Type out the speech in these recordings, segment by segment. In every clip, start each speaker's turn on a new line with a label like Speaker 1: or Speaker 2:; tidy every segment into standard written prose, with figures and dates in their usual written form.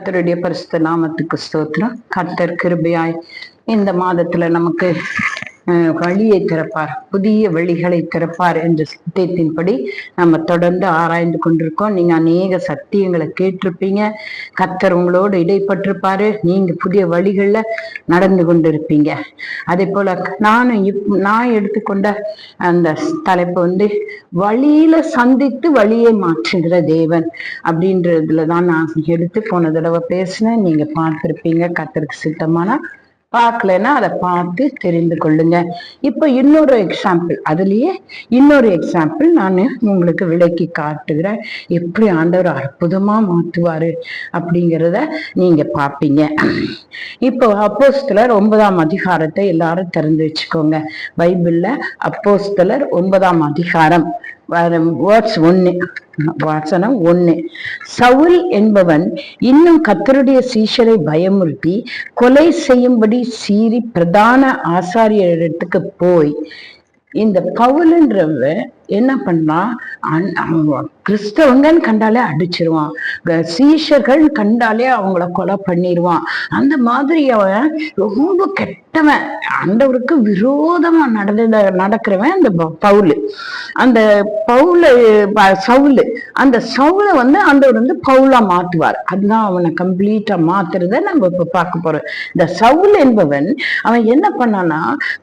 Speaker 1: கர்த்தருடைய பரிசுத்த நாமத்துக்கு ஸ்தோத்திரம். கர்த்தர் கிருபையாய் இந்த மாதத்துல நமக்கு வழியை திறப்பார், புதிய வழிகளை திறப்பார் என்ற சத்தியத்தின்படி நம்ம தொடர்ந்து ஆராய்ந்து கொண்டிருக்கோம். நீங்க அநேக சத்தியங்களை கேட்டிருப்பீங்க. கர்த்தர் உங்களோடு இடைப்பட்டிருப்பாரு. நீங்க புதிய வழிகள்ல நடந்து கொண்டிருப்பீங்க. அதே போல நான் எடுத்துக்கொண்ட அந்த தலைப்பு வழியில சந்தித்து வழியை மாற்றுகிற தேவன் அப்படின்றதுலதான் நான் எடுத்து போன தடவை பேசினேன். நீங்க பார்த்திருப்பீங்க. கர்த்தருக்கு சித்தமானா பார்க்கலன்னா அதை பார்த்து தெரிந்து கொள்ளுங்க. இப்ப இன்னொரு எக்ஸாம்பிள், அதுலயே இன்னொரு எக்ஸாம்பிள் நான் உங்களுக்கு விளக்கி காட்டுகிறேன். எப்படி ஆண்டவர் அற்புதமா மாற்றுவாரு அப்படிங்கிறத நீங்க பார்ப்பீங்க. இப்போ அப்போஸ்தலர் 9ஆம் அதிகாரத்தை எல்லாரும் திறந்து வச்சுக்கோங்க. பைபிள்ல அப்போஸ்தலர் 9ஆம் அதிகாரம் வசனம் 1. சவுல் என்பவன் இன்னும் கர்த்தருடைய சீஷரை பயமுறுத்தி கொலை செய்யும்படி சீறி பிரதான ஆசாரியரிடத்துக்கு போய், இந்த பவுல்ன்றவ என்ன பண்ணா, கிறிஸ்தவங்கன்னு கண்டாலே அடிச்சிருவான், சீஷர்கள் கண்டாலே அவங்கள கொலை பண்ணிடுவான். அந்த மாதிரி அவன் ரொம்ப கெட்டவன், ஆண்டவருக்கு விரோதமா நடக்கிறவன் அந்த பவுலு. அந்த சவுலை ஆண்டவர் பவுலா மாத்துவார். அதுதான் அவனை கம்ப்ளீட்டா மாத்துறத நம்ம இப்ப பார்க்க போறோம். இந்த சவுல் என்பவன் அவன் என்ன பண்ணானா,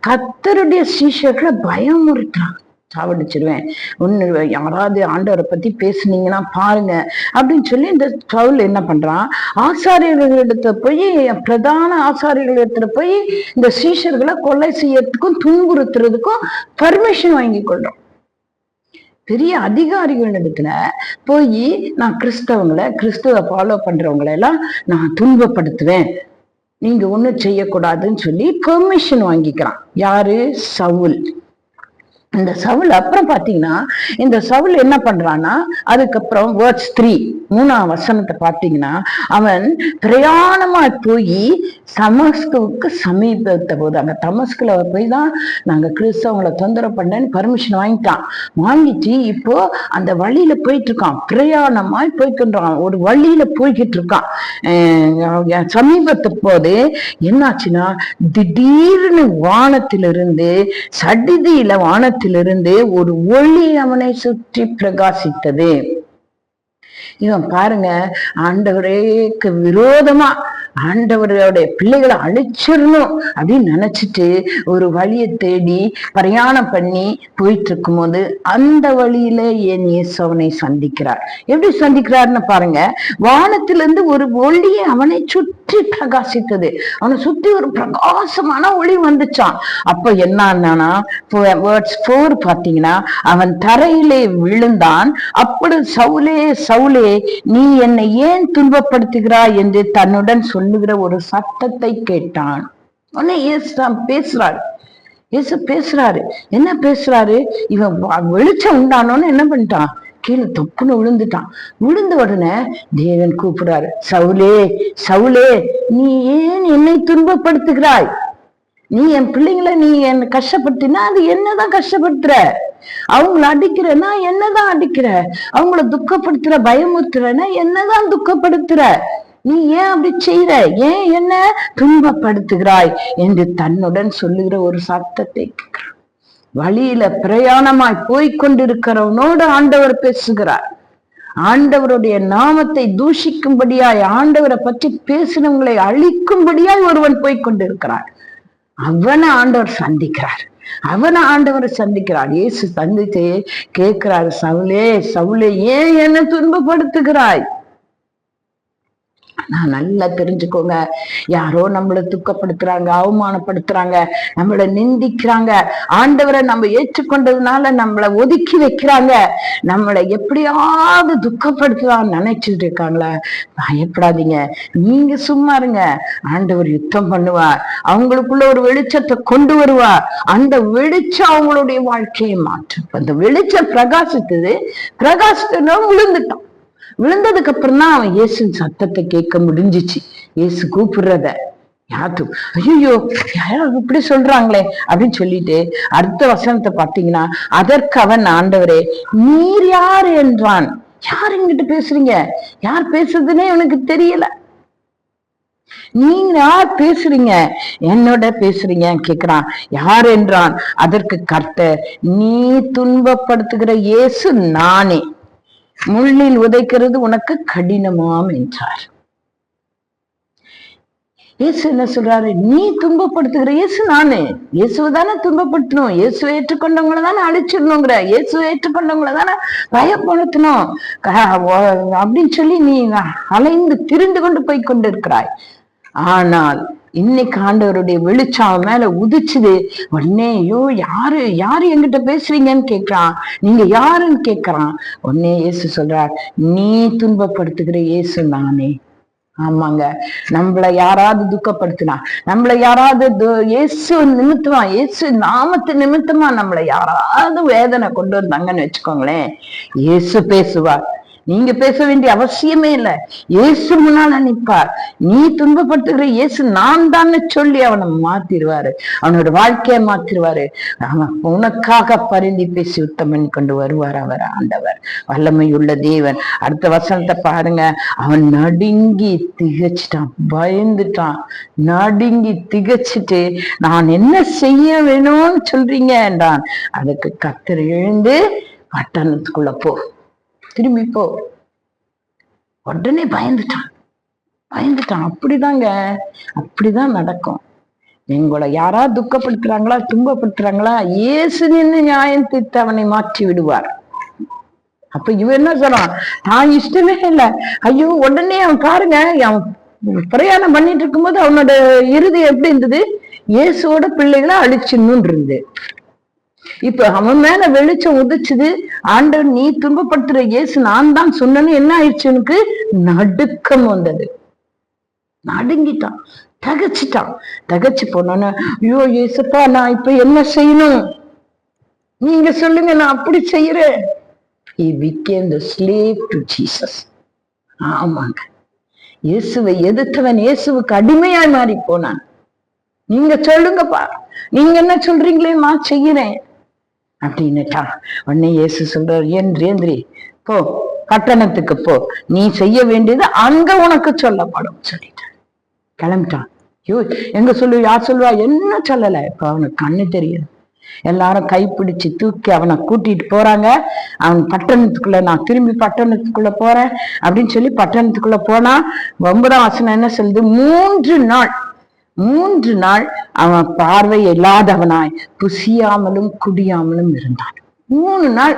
Speaker 1: கர்த்தருடைய சீஷர்களை பயமுறுத்தான். சாவடிச்சிருவேன், ஒண்ணு யாராவது ஆண்டவரை பத்தி பேசுனீங்கன்னா பாருங்க அப்படின்னு சொல்லி இந்த சவுல் என்ன பண்றான், ஆசாரியர்களிடத்துல போய், பிரதான ஆசாரியர்களிடத்துல போய் இந்த சீஷர்களை கொலை செய்யறதுக்கும் துன்புறுத்துறதுக்கும் பர்மிஷன் வாங்கி கொள்றான். பெரிய அதிகாரிகளிடத்துல போய், நான் கிறிஸ்துவ ஃபாலோ பண்றவங்களை எல்லாம் நான் துன்பப்படுத்துவேன், நீங்க ஒண்ணும் செய்யக்கூடாதுன்னு சொல்லி பெர்மிஷன் வாங்கிக்கிறான். யாரு? சவுல். இந்த சவுல் அப்புறம் பாத்தீங்கன்னா, இந்த சவுல் என்ன பண்றான்னா, அதுக்கப்புறம் வேர்ட்ஸ் 3 3ஆம் வசனத்தை பாத்தீங்கன்னா, அவன் பிரயாணமா போய் தமஸ்குவுக்கு சமீபத்த போது, அங்க தமஸ்குல போய் தான் நாங்க கிறிஸ்தவங்களை தொந்தரவு பண்ணேன்னு பர்மிஷன் வாங்கிட்டு இப்போ அந்த வழியில போயிட்டு இருக்கான். பிரயாணமாய் போய்கின்றான், ஒரு வழியில போய்கிட்டு இருக்கான். சமீபத்த போது என்னாச்சுன்னா, திடீர்னு வானத்திலிருந்து, சடிதியில வானத்திலிருந்து ஒரு ஒளி அவனை சுற்றி பிரகாசித்தது. இவன் பாருங்க, ஆண்டவரேக்கு விரோதமா ஆண்டவருடைய பிள்ளைகளை அழிச்சிடணும் அப்படின்னு நினைச்சிட்டு ஒரு வழியை தேடி பிரயாணம் பண்ணி போயிட்டு இருக்கும் போது அந்த வழியில என் இயேசு அவனை சந்திக்கிறார். எப்படி சந்திக்கிறாருன்னு பாருங்க, வானத்திலிருந்து ஒரு ஒளி அவனை சுற்றி பிரகாசித்தது. அவனை சுற்றி ஒரு பிரகாசமான ஒளி வந்துச்சான். அப்ப என்னன்னா, வேர்ட்ஸ் 4 பாத்தீங்கன்னா, அவன் தரையிலே விழுந்தான். அப்படி சவுலே சவுலே, நீ என்னை ஏன் துன்பப்படுத்துகிறாய் என்று தன்னுடன் சொல்லுகிற ஒரு சத்தத்தை கேட்டான். உடனே இயேசு பேசுறாரு. என்ன பேசுறாரு? இவன் வெளிச்சம் உண்டானோன்னு என்ன பண்ணிட்டான், கீழே தொப்புன்னு விழுந்துட்டான். விழுந்த உடனே தேவன் கூப்பிடுறாரு, சவுலே சவுலே, நீ ஏன் என்னை துன்பப்படுத்துகிறாய்? நீ என் பிள்ளைங்களை நீ என்ன கஷ்டப்படுத்தினா அது என்னதான் கஷ்டப்படுத்துற, அவங்கள அடிக்கிறனா என்னதான் அடிக்கிற, அவங்கள துக்கப்படுத்துற, பயமுறுத்துறனா என்னதான் துக்கப்படுத்துற, நீ ஏன் அப்படி செய்யற, ஏன் என்ன துன்பப்படுத்துகிறாய் என்று தன்னுடன் சொல்லுகிற ஒரு சத்தத்தை கேட்கிறான். வழியில பிரயாணமாய் போய்கொண்டிருக்கிறவனோடு ஆண்டவர் பேசுகிறார். ஆண்டவருடைய நாமத்தை தூஷிக்கும்படியாய், ஆண்டவரை பற்றி பேசினவங்களை அழிக்கும்படியாய் ஒருவன் போய்கொண்டிருக்கிறார். அவனை ஆண்டவர் சந்திக்கிறார். இயேசு சந்தித்து கேட்கிறாரு, சவுலே சவுலே, ஏன் என்ன துன்பப்படுத்துகிறாய்? நான் நல்லா தெரிஞ்சுக்கோங்க, யாரோ நம்மளை துக்கப்படுத்துறாங்க, அவமானப்படுத்துறாங்க, நம்மளை நிந்திக்கிறாங்க, ஆண்டவரை நம்ம ஏற்றுக்கொண்டதுனால நம்மளை ஒதுக்கி வைக்கிறாங்க, நம்மளை எப்படியாவது துக்கப்படுத்தலாம்னு நினைச்சிட்டு இருக்காங்களா? பயப்படாதீங்க, நீங்க சும்மா இருங்க. ஆண்டவர் யுத்தம் பண்ணுவார், அவங்களுக்குள்ள ஒரு வெளிச்சத்தை கொண்டு வருவார். அந்த வெளிச்சம் அவங்களுடைய வாழ்க்கையை மாற்றும். அந்த வெளிச்சம் பிரகாசித்ததும் விழுந்ததுக்கு அப்புறம் தான் அவன் இயேசுவின் சத்தத்தை கேட்க முடிஞ்சிச்சு. இயேசு கூப்பிடுறத யாரும், ஐயோ யாரும் இப்படி சொல்றாங்களே அப்படின்னு சொல்லிட்டு அடுத்த வசனத்தை பாத்தீங்கன்னா, அதற்கு அவன், ஆண்டவரே நீர் யாரு என்றான். யார் என்கிட்ட பேசுறீங்க, யார் பேசுறதுன்னே எனக்கு தெரியல. நீங்க யார் பேசுறீங்க, என்னோட பேசுறீங்க கேக்குறான். யார் என்றான். அதற்கு கர்த்தர், நீ துன்பப்படுத்துகிற இயேசு நானே, முள்ளில் உதைக்கிறது உனக்கு கடினமாம் என்றார். இயேசு என்ன சொல்றாரு, நீ துன்பப்படுத்துகிற இயேசு நானு. இயேசுவை தானே துன்பப்படுத்தணும், இயேசுவை ஏற்றுக்கொண்டவங்களை தானே அழிச்சிடணுங்கிற, இயேசுவை ஏற்றுக்கொண்டவங்களை தானே பயப்படுத்தணும் அப்படின்னு சொல்லி நீ அலைந்து திரிந்து கொண்டு போய் கொண்டு இருக்கிறாய். ஆனால் இன்னைக்கு ஆண்டவருடைய வெளிச்சம் மேல உதிச்சுது. உடனே ஐயோ யாரு யாரு என்கிட்ட பேசுறீங்கன்னு கேட்கிறான். நீங்க யாருன்னு கேட்கிறான். உடனே இயேசு சொல்றார், நீ துன்பப்படுத்துகிற இயேசு நானே. ஆமாங்க, நம்மள யாராவது துக்கப்படுத்தினா, நம்மள யாராவது இயேசு நிமித்தமா, இயேசு நாமத்து நிமித்தமா நம்மள யாராவது வேதனை கொண்டு வந்தாங்கன்னு வச்சுக்கோங்களேன், இயேசு பேசுவார். நீங்க பேச வேண்டிய அவசியமே இல்லை. இயேசு முன்னால நிற்பார். நீ துன்பப்படுத்துகிற இயேசு நான் தான் சொல்லி அவனை மாத்திருவாரு, அவனோட வாழ்க்கையை மாத்திருவாரு. அவன் உனக்காக பரிந்து பேசி யுத்தம் பண்ணி கொண்டு வருவார் அவர் ஆண்டவர், வல்லமையுள்ள தேவன். அடுத்த வசனத்தை பாருங்க. அவன் நடுங்கி திகச்சிட்டான், பயந்துட்டான், நடுங்கி திகச்சிட்டு நான் என்ன செய்ய வேணும்னு சொல்றீங்க என்றான். அதுக்கு கர்த்தர் எழுந்து பட்டணத்துக்குள்ள போ, திரும்பி போ. உடனே பயந்துட்டான். அப்படிதாங்க, அப்படிதான் நடக்கும். எங்களை யாராவது துக்கப்படுத்துறாங்களா, துன்பப்படுத்துறாங்களா, இயேசு நின்று நியாயம் தீர்த்து அவனை மாற்றி விடுவார். அப்ப இவன் என்ன சொல்றான், நான் இஷ்டமே இல்லை. ஐயோ, உடனே அவன் பாருங்க, அவன் பிரயாணம் பண்ணிட்டு இருக்கும்போது அவனோட இறுதி எப்படி இருந்தது, இயேசுவோட பிள்ளைகளை அழிச்சுன்னு இருந்து. இப்ப அவன் மேல வெளிச்சம் உதிச்சுது. ஆண்டவர், நீ துன்பப்படுத்துற இயேசு நான் தான் சொன்னேன்னு என்ன ஆயிடுச்சு, எனக்கு நடுக்கம் வந்தது. நடுங்கிட்டான், தகச்சு போனோன்னு, ஐயோ இயேசுப்பா, நான் இப்ப என்ன செய்யணும், நீங்க சொல்லுங்க, நான் அப்படி செய்யறேன். He became the slave to Jesus. ஆமாங்க, இயேசுவை எதிர்த்தவன் இயேசுவுக்கு அடிமையாய் மாறி போனான். நீங்க சொல்லுங்கப்பா, நீங்க என்ன சொல்றீங்களே நான் செய்யறேன் அப்படின்னுட்டா. உடனே இயேசு சொல்றார், ஏந்திரி போ, பட்டணத்துக்கு போ, நீ செய்ய வேண்டியது அங்க உனக்கு சொல்லப்படும் சொல்லிட்டான். கிளம்பிட்டான். ஐயோ, எங்க சொல்லு, யார் சொல்லுவா, என்ன சொல்லல. இப்ப அவனுக்கு கண்ணு தெரியுது. எல்லாரும் கைப்பிடிச்சு தூக்கி அவனை கூட்டிட்டு போறாங்க. அவன் பட்டணத்துக்குள்ள, நான் திரும்பி பட்டணத்துக்குள்ள போறேன் அப்படின்னு சொல்லி பட்டணத்துக்குள்ள போனா 9ஆம் வசனம் என்ன சொல்லுது, 3 நாள் அவன் பார்வை இல்லாதவனாய் புசியாமலும் குடியாமலும் இருந்தான். 3 நாள்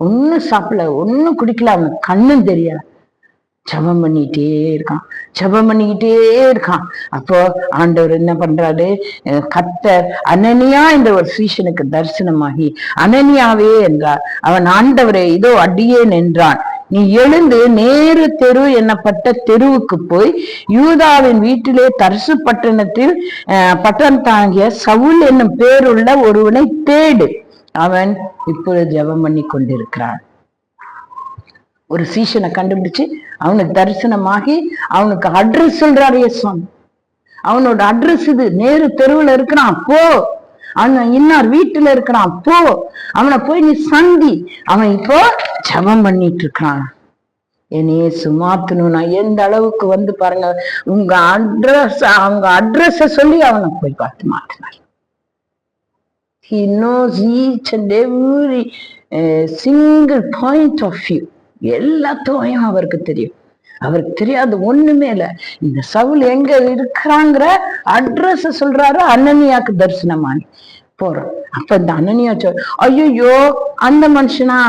Speaker 1: ஒன்னும் சாப்பிடல, ஒன்னும் குடிக்கல, அவனுக்கு கண்ணும் தெரியல. ஜெபம் பண்ணிக்கிட்டே இருக்கான். அப்போ ஆண்டவர் என்ன பண்றாரு, கர்த்தர் அனனியா என்ற ஒரு சீஷனுக்கு தரிசனமாகி, அனனியாவே என்றார். அவன், ஆண்டவரே இதோ அடியேன் என்றான். நீ எழுந்து நேரு தெரு என்னப்பட்ட தெருவுக்கு போய் யூதாவின் வீட்டிலே தர்சு பட்டணத்தாகிய சவுல் என்னும் பேருள்ள ஒருவனை தேடு, அவன் இப்பொழுது ஜெபம் பண்ணி கொண்டிருக்கிறான். ஒரு சீஷனை கண்டுபிடிச்சு அவனுக்கு தரிசனமாகி அவனுக்கு அட்ரஸ் சொல்றாரு இயேசுவாமி. அவனோட அட்ரஸ் இது, நேரு தெருவுல இருக்கிறான், போ. அவன் இன்னார் வீட்டுல இருக்கிறான், போ, அவனை போய் நீ சந்தி. அவன் இப்போ ஜெபம் பண்ணிட்டு இருக்கான். என்னையே சுமாத்தணும்னா எந்த அளவுக்கு வந்து பாருங்க, உங்க அட்ரஸ சொல்லி அவனை போய் பார்த்து மாத்தினார். He knows each and every single point of view. எல்லாத்தையும் அவருக்கு தெரியும். அவருக்கு தெரியாது ஒண்ணுமே இல்ல. இந்த சவுல் எங்க இருக்கிறாங்கிற அட்ரஸ் சொல்றாரு. அனனியாக்கு தரிசனமானி போறோம். அப்ப இந்த அனனியா ஐயோ, அந்த மனுஷனா,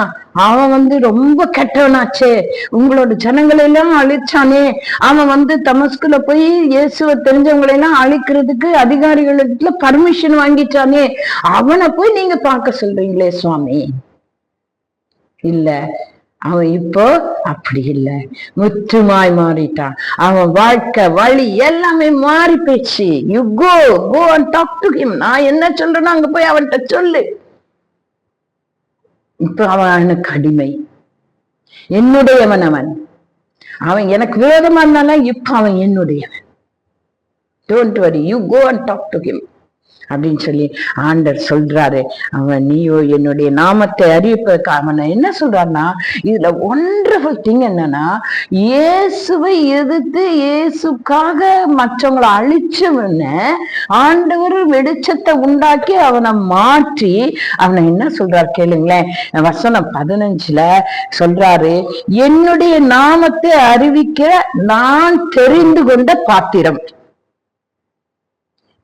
Speaker 1: அவன் ரொம்ப கெட்டவனாச்சே, உங்களோட ஜனங்களை எல்லாம் அழிச்சானே, அவன் தமஸ்குல போய் இயேசுவை தெரிஞ்சவங்களை எல்லாம் அழிக்கிறதுக்கு அதிகாரிகளுக்கு பர்மிஷன் வாங்கிட்டானே, அவனை போய் நீங்க பார்க்க சொல்றீங்களே சுவாமி. இல்ல, அவன் இப்போ அப்படி இல்லை, முற்றுமாய் மாறிட்டான். அவன் வாழ்க்கை வழி எல்லாமே மாறி போயிடுச்சு. You go and talk to him. நான் என்ன சொல்றேன்னா அங்க போய் அவன்கிட்ட சொல்லு. இப்ப அவன் எனக்கு அடிமை, என்னுடையவன். அவன் எனக்கு விரோதமா இருந்தாலும் இப்ப அவன் என்னுடையவன். Don't worry, you go and talk to him. அப்படின்னு சொல்லி ஆண்டர் சொல்றாரு. அவன் நீயோ என்னுடைய நாமத்தை அறிவிப்பதற்கு அவனை என்ன சொல்றான்னா, இதுல ஒண்டர்ஃபுல் திங் என்னன்னா, இயேசுவை எதிர்த்து இயேசுக்காக மற்றவங்களை அழிச்சவன ஆண்டவர் வெளிச்சத்தை உண்டாக்கி அவனை மாற்றி அவனை என்ன சொல்றாரு கேளுங்களேன். வசனம் 15 சொல்றாரு, என்னுடைய நாமத்தை அறிவிக்க நான் தெரிந்து கொண்ட பாத்திரம்.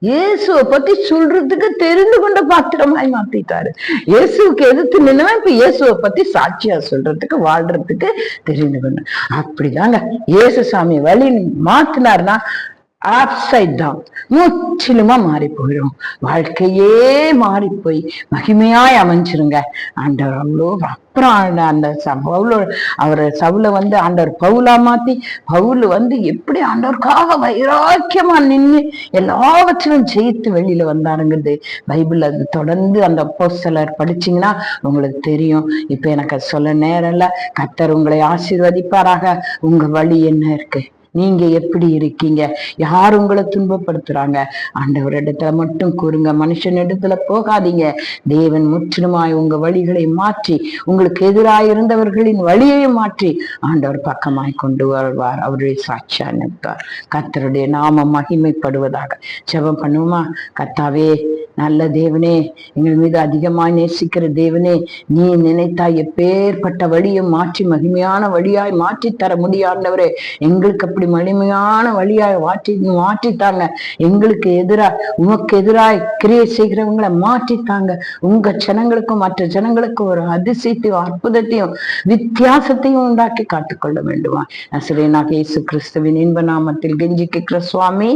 Speaker 1: இயேசுவை பத்தி சொல்றதுக்கு தெரிந்து கொண்ட பாத்திரமாய் மாத்திட்டாரு. இயேசுக்கு எதிர்த்து நின்னவன் இப்ப இயேசுவை பத்தி சாட்சியா சொல்றதுக்கு வாழ்றதுக்கு தெரிந்து கொண்ட. அப்படிதாங்க இயேசு சாமி வழி மாத்தினார்னா அப்சைட் டவுன், முற்றிலுமா மாறி போயிடும். வாழ்க்கையே மாறி போய் மகிமையாய் அமைஞ்சிருங்க. ஆண்டவர் அவ்வளோ அப்புறம் அந்த அவரை சவுல ஆண்டவர் பவுலா மாத்தி, பவுல் எப்படி ஆண்டவருக்காக வைராக்கியமா நின்று எல்லாவற்றிலும் ஜெயித்து வெளியில வந்தாருங்கிறது பைபிள். அது தொடர்ந்து அந்த அப்போஸ்தலர் படிச்சீங்கன்னா உங்களுக்கு தெரியும். இப்ப எனக்கு சொல்ல நேரம் இல்ல. கர்த்தர் உங்களை ஆசீர்வதிப்பாராக. உங்க வழி என்ன இருக்கு? நீங்க எப்படி இருக்கீங்க? யார் உங்களை துன்பப்படுத்துறாங்க? ஆண்டவர் இடத்துல மட்டும் கூறுங்க, மனுஷன் இடத்துல போகாதீங்க. தேவன் முற்றிலுமாய் உங்க வழிகளை மாற்றி, உங்களுக்கு எதிராக இருந்தவர்களின் வழியை மாற்றி ஆண்டவர் பக்கமாய் கொண்டு வருவார். அவருடைய சாட்சியா நிற்பார். கர்த்தருடைய நாமம் மகிமைப்படுவதாக. ஜெபம் பண்ணுவோமா? கர்த்தாவே, நல்ல தேவனே, எங்கள் மீது அதிகமாய் நேசிக்கிற தேவனே, நீ நினைத்தாய் எப்பேற்பட்ட வழியை மாற்றி மகிமையான வழியாய் மாற்றி தர முடியாதவரே. எங்களுக்கு அப்படி மகிமையான வழியாய் மாற்றித்தாங்க. எங்களுக்கு உமக்கு எதிராய் கிரியை செய்கிறவங்களை மாற்றித்தாங்க. உங்க ஜனங்களுக்கும் மற்ற ஜனங்களுக்கும் ஒரு அதிசயத்தையும் அற்புதத்தையும் வித்தியாசத்தையும் உண்டாக்கி காத்துக்கொள்ள வேண்டுமா? நசரேயனாகிய இயேசு கிறிஸ்துவின் இன்ப நாமத்தில் கெஞ்சி கேட்கிற சுவாமி,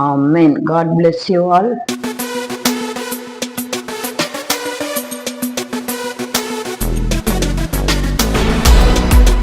Speaker 1: ஆமென். God bless you all.